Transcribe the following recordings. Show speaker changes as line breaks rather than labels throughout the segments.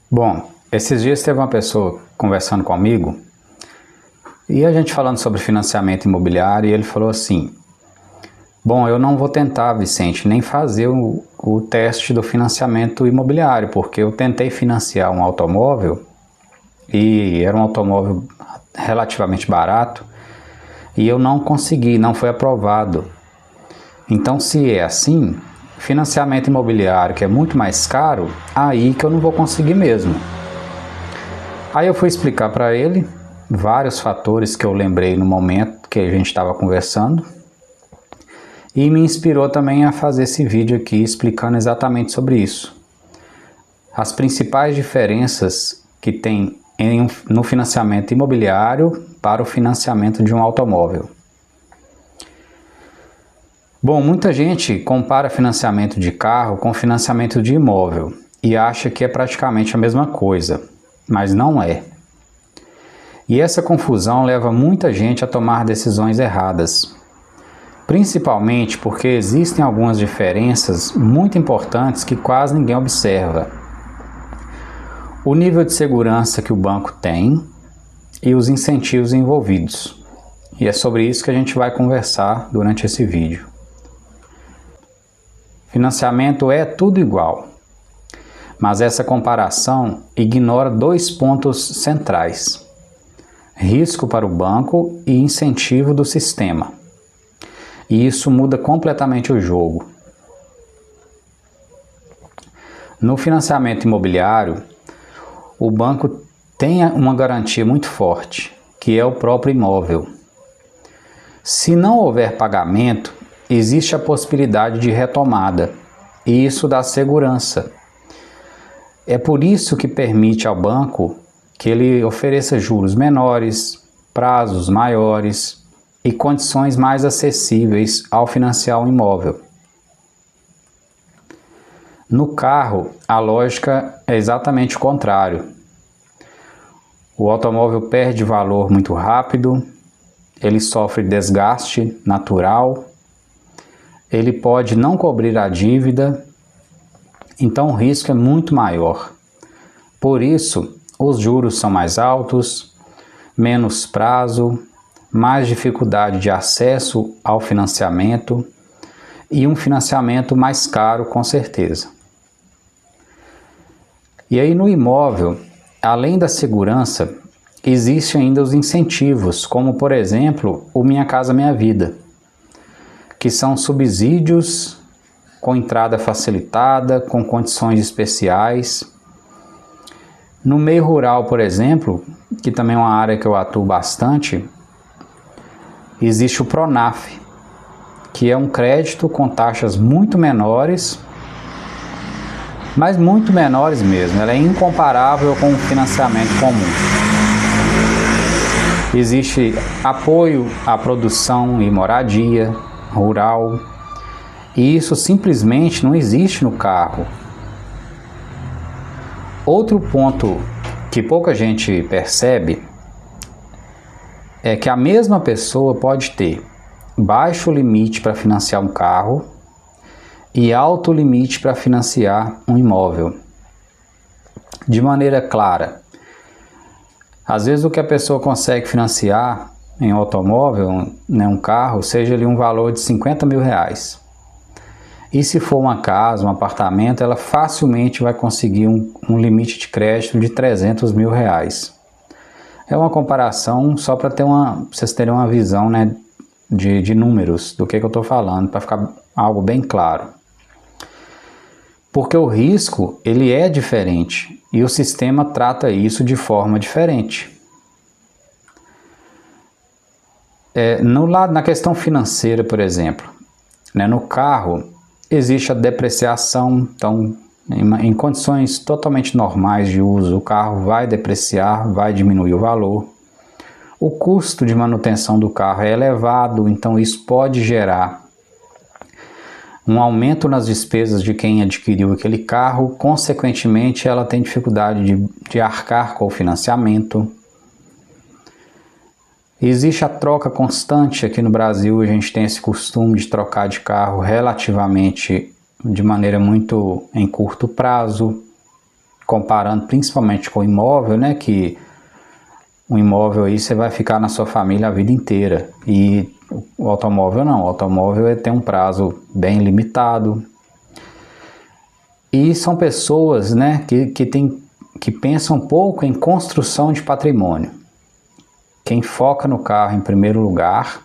Bom, esses dias teve uma pessoa conversando comigo e a gente falando sobre financiamento imobiliário e ele falou assim: bom, eu não vou tentar, Vicente, nem fazer o teste do financiamento imobiliário, porque eu tentei financiar um automóvel e era um automóvel relativamente barato e eu não consegui, não foi aprovado. Então, se é assim, financiamento imobiliário, que é muito mais caro, aí que eu não vou conseguir mesmo. Aí eu fui explicar para ele vários fatores que eu lembrei no momento que a gente estava conversando e me inspirou também a fazer esse vídeo aqui explicando exatamente sobre isso. As principais diferenças que tem no financiamento imobiliário para o financiamento de um automóvel. Bom, muita gente compara financiamento de carro com financiamento de imóvel e acha que é praticamente a mesma coisa, mas não é. E essa confusão leva muita gente a tomar decisões erradas, principalmente porque existem algumas diferenças muito importantes que quase ninguém observa. O nível de segurança que o banco tem e os incentivos envolvidos. E é sobre isso que a gente vai conversar durante esse vídeo. Financiamento é tudo igual, mas essa comparação ignora dois pontos centrais: risco para o banco e incentivo do sistema. E isso muda completamente o jogo. No financiamento imobiliário, o banco tem uma garantia muito forte, que é o próprio imóvel. Se não houver pagamento, existe a possibilidade de retomada, e isso dá segurança. É por isso que permite ao banco que ele ofereça juros menores, prazos maiores e condições mais acessíveis ao financiar um imóvel. No carro, a lógica é exatamente o contrário. O automóvel perde valor muito rápido, ele sofre desgaste natural, ele pode não cobrir a dívida, então o risco é muito maior. Por isso, os juros são mais altos, menos prazo, mais dificuldade de acesso ao financiamento e um financiamento mais caro, com certeza. E aí no imóvel, além da segurança, existem ainda os incentivos, como por exemplo o Minha Casa Minha Vida, que são subsídios com entrada facilitada, com condições especiais. No meio rural, por exemplo, que também é uma área que eu atuo bastante, existe o Pronaf, que é um crédito com taxas muito menores, mas muito menores mesmo, ela é incomparável com o financiamento comum. Existe apoio à produção e moradia rural, e isso simplesmente não existe no carro. Outro ponto que pouca gente percebe é que a mesma pessoa pode ter baixo limite para financiar um carro e alto limite para financiar um imóvel. De maneira clara, às vezes o que a pessoa consegue financiar em um automóvel, um carro, seja ali um valor de 50 mil reais. E se for uma casa, um apartamento, ela facilmente vai conseguir um limite de crédito de 300 mil reais. É uma comparação só para vocês terem uma visão, né, de números do que eu estou falando, para ficar algo bem claro. Porque o risco, ele é diferente e o sistema trata isso de forma diferente. Na questão financeira, por exemplo, né, no carro existe a depreciação, então em condições totalmente normais de uso, o carro vai depreciar, vai diminuir o valor. O custo de manutenção do carro é elevado, então isso pode gerar um aumento nas despesas de quem adquiriu aquele carro, consequentemente ela tem dificuldade de arcar com o financiamento. Existe a troca constante aqui no Brasil, a gente tem esse costume de trocar de carro relativamente de maneira muito em curto prazo. comparando principalmente com o imóvel, né, que um imóvel aí você vai ficar na sua família a vida inteira, e o automóvel não, o automóvel tem um prazo bem limitado. E são pessoas, né, que pensam pouco em construção de patrimônio. Quem foca no carro em primeiro lugar,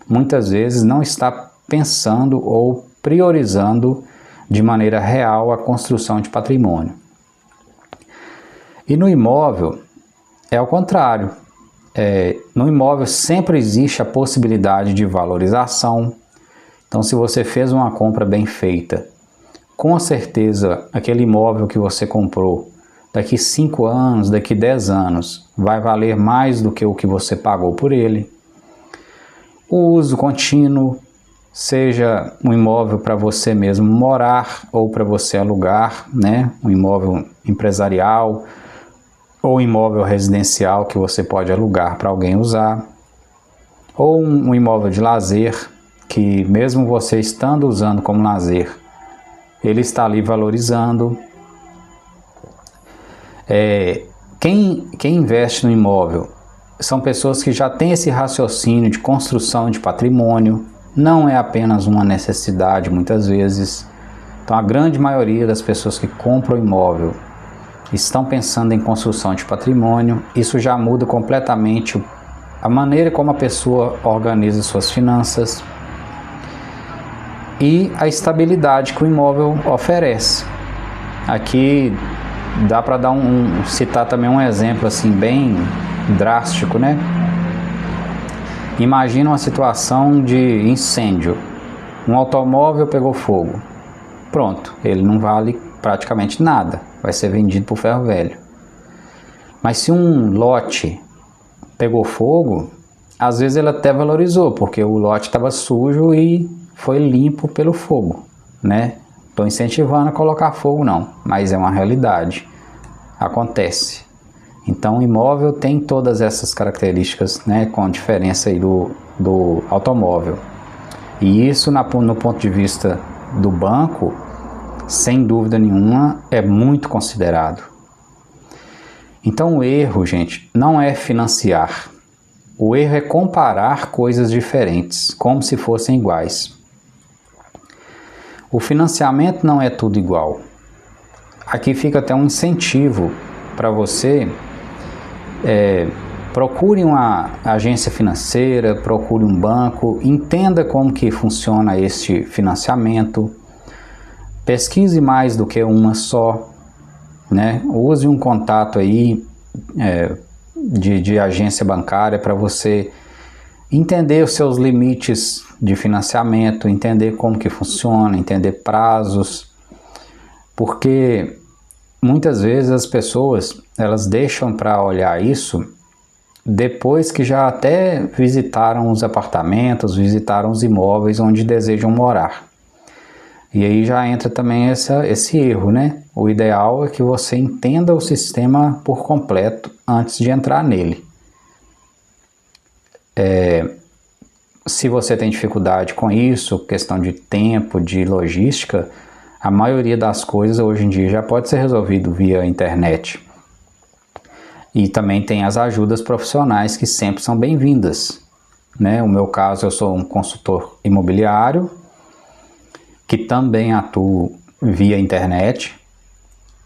muitas vezes não está pensando ou priorizando de maneira real a construção de patrimônio. E no imóvel é ao contrário. No imóvel sempre existe a possibilidade de valorização. Então, se você fez uma compra bem feita, com certeza aquele imóvel que você comprou daqui 5 anos, daqui 10 anos, vai valer mais do que o que você pagou por ele. O uso contínuo, seja um imóvel para você mesmo morar ou para você alugar, né? Um imóvel empresarial ou imóvel residencial que você pode alugar para alguém usar, ou um imóvel de lazer que mesmo você estando usando como lazer, ele está ali valorizando. Quem investe no imóvel são pessoas que já têm esse raciocínio de construção de patrimônio, não é apenas uma necessidade muitas vezes. Então a grande maioria das pessoas que compram imóvel estão pensando em construção de patrimônio. Isso já muda completamente a maneira como a pessoa organiza suas finanças e a estabilidade que o imóvel oferece. Aqui dá para citar também um exemplo assim bem drástico, né? Imagina uma situação de incêndio. Um automóvel pegou fogo. Pronto, ele não vale praticamente nada, vai ser vendido por ferro velho. Mas se um lote pegou fogo, às vezes ele até valorizou, porque o lote estava sujo e foi limpo pelo fogo, né? Estou incentivando a colocar fogo não, mas é uma realidade, acontece. Então o imóvel tem todas essas características, né, com diferença aí do automóvel. E isso no ponto de vista do banco, sem dúvida nenhuma, é muito considerado. Então o erro, gente, não é financiar. O erro é comparar coisas diferentes, como se fossem iguais. O financiamento não é tudo igual. Aqui fica até um incentivo para você. Procure uma agência financeira, procure um banco, entenda como que funciona este financiamento. Pesquise mais do que uma só, né? Use um contato aí de agência bancária para você entender os seus limites de financiamento, entender como que funciona, entender prazos, porque muitas vezes as pessoas elas deixam para olhar isso depois que já até visitaram os apartamentos, visitaram os imóveis onde desejam morar. E aí já entra também esse erro, né? O ideal é que você entenda o sistema por completo antes de entrar nele. Se você tem dificuldade com isso, questão de tempo, de logística, a maioria das coisas hoje em dia já pode ser resolvido via internet. E também tem as ajudas profissionais que sempre são bem-vindas, né? No meu caso, eu sou um consultor imobiliário, que também atuo via internet,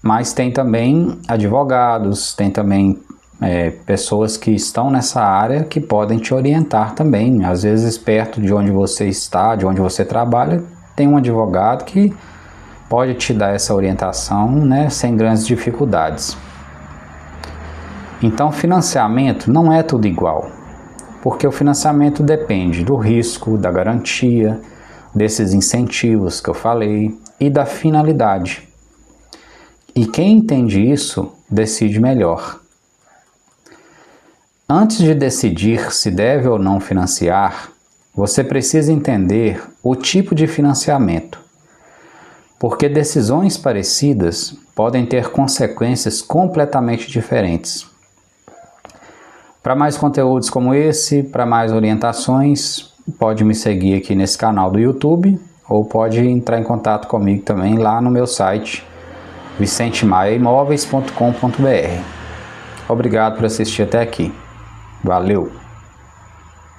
mas tem também advogados, tem também pessoas que estão nessa área que podem te orientar também. Às vezes perto de onde você está, de onde você trabalha, tem um advogado que pode te dar essa orientação, né, sem grandes dificuldades. Então financiamento não é tudo igual, porque o financiamento depende do risco, da garantia, desses incentivos que eu falei e da finalidade. E quem entende isso, decide melhor. Antes de decidir se deve ou não financiar, você precisa entender o tipo de financiamento, porque decisões parecidas podem ter consequências completamente diferentes. Para mais conteúdos como esse, para mais orientações, pode me seguir aqui nesse canal do YouTube ou pode entrar em contato comigo também lá no meu site vicentemaiaimóveis.com.br. Obrigado por assistir até aqui. Valeu!